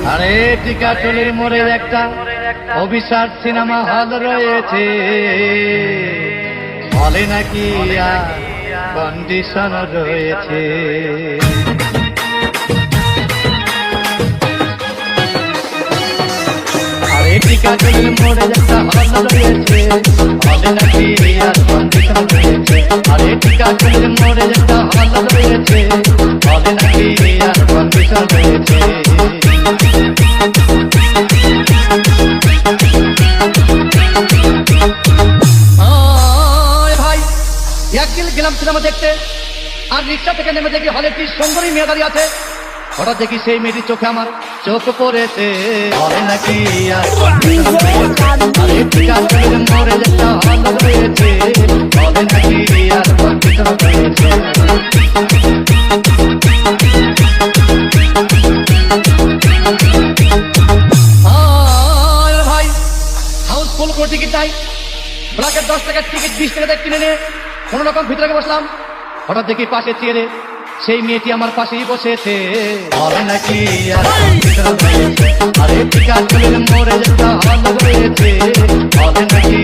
আরে টিকাটুলির মোড়ে একটা অভিশাপ সিনেমা হল রয়েছে, বলে নাকি কন্ডিশন রয়েছে। আরে টিকাটুলির মোড়ে একটা হল রয়েছে, বলে নাকি কন্ডিশন রয়েছে। আরে টিকাটুলির মোড়ে একটা হল রয়েছে, বলে নাকি কন্ডিশন রয়েছে। একদিন গেলাম সিনেমা দেখতে, আর রিক্সা থেকে নেমে দেখি হলে কি সুন্দরী মেয়ে দাঁড়িয়ে আছে। হঠাৎ দেখি সেই মেয়েটির চোখে আমার চোখ পড়েছে, বলে নাকি মোড়ে যেটা হল রয়েছে, বলে নাকি ভাই হাউসফুল করে টিকিট চাই, ব্ল্যাকের 10 টাকার টিকিট 20 টাকা কিনে নিয়ে কোন রকম ভিতরে বসলাম। হঠাৎ দেখি পাশে চেয়ারে সেই মেয়েটি আমার পাশেই বসেছে, বলে নাকি আরে টিকাটুলির মোড়ে যেটা হল রয়েছে, বলে নাকি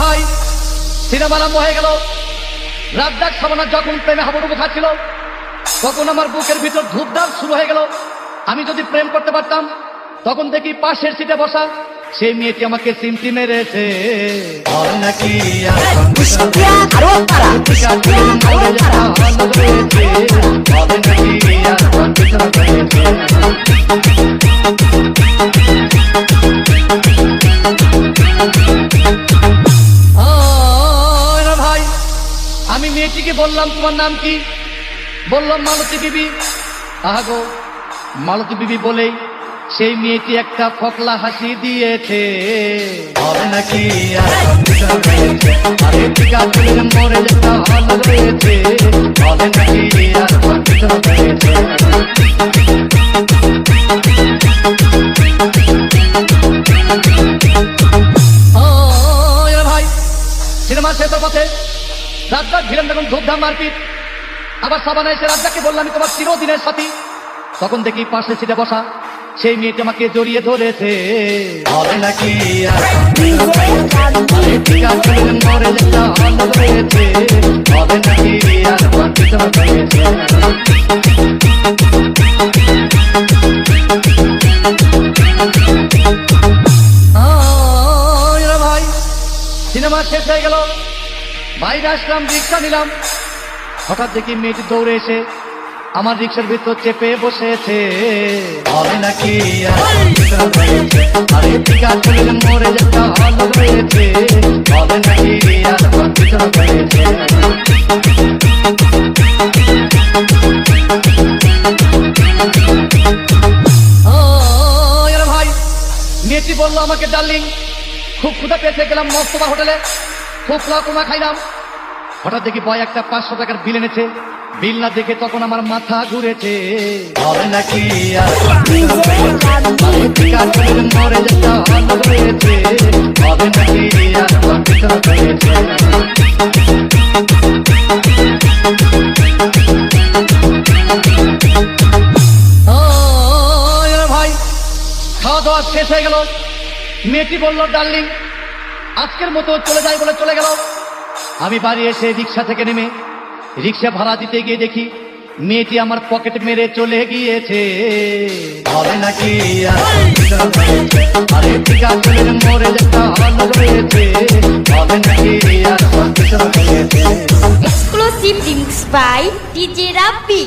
ভাই সিনেমা আরম্ভ হয়ে গেল। রাত ডাক সাবানা যখন প্রেমে হাবুডুবু খাচ্ছিল, তখন আমার বুকের ভিতর ধূপধাপ শুরু হয়ে গেল। আমি যদি প্রেম করতে পারতাম, তখন দেখি পাশের সিটে বসা সেই মেয়েটি আমাকে সিমটি মেরেছে, বলে নাকি ভাই আমি মেয়েটিকে বললাম তোমার নাম কি? বললাম মালতী বিবি। আহাগো মালতী বিবি বলেই সেই মেয়েটি একটা ফকলা হাসি দিয়েছে, বলে নাকি মোড়ে যেটা হল রয়েছে, বলে নাকি ভাই সিনেমা শেষের পথে রাজদাক ভিলেন তখন ধূপধাম মারপিট। আবার সাবানা এসে রাজদাকে বললাম আমি তোমার চিরদিনের সাথী। তখন দেখি পাশে সিটে বসা সেই মেয়েটি আমাকে জড়িয়ে ধরেছে, বলে নাকি মোড়ে যেটা হল রয়েছে, বলে নাকি ভাই সিনেমা শেষ হয়ে গেল। বাইরে আসলাম, রিক্সা নিলাম। হঠাৎ দেখি মেয়েটি দৌড়ে এসে আমার রিক্সার ভিতর চেপে বসেছে, বলে নাকি আরে টিকাটুলির মোড়ে যেটা হল রয়েছে, বলে নাকি ভাই মেয়েটি বললো আমাকে ডার্লিং খুব ক্ষুধা পেয়েছে, গেলাম মস্তবা হোটেলে খুব কুমা খাইলাম। হঠাৎ দেখি বয় একটা 500 টাকার বিল এনেছে। বিল না দেখে তখন আমার মাথা ঘুরেছে, বলে নাকি মোড়ে যেটা হল রয়েছে, বলে নাকি ভাই খাওয়া দাওয়া শেষ হয়ে গেল। মেয়েটি বলল ডার্লিং আজকের মতো চলে যাই বলে চলে গেল। আমি বাড়ি এসে রিক্সা থেকে নেমে রিক্সা ভাড়া দিতে গিয়ে দেখি মেয়েটি আমার পকেট মেরে চলে গিয়েছে, বলে নাকি আরে টিকাটুলির মোড়ে যেটা হল রয়েছে, বলে নাকি Exclusive links by DJ Rafi.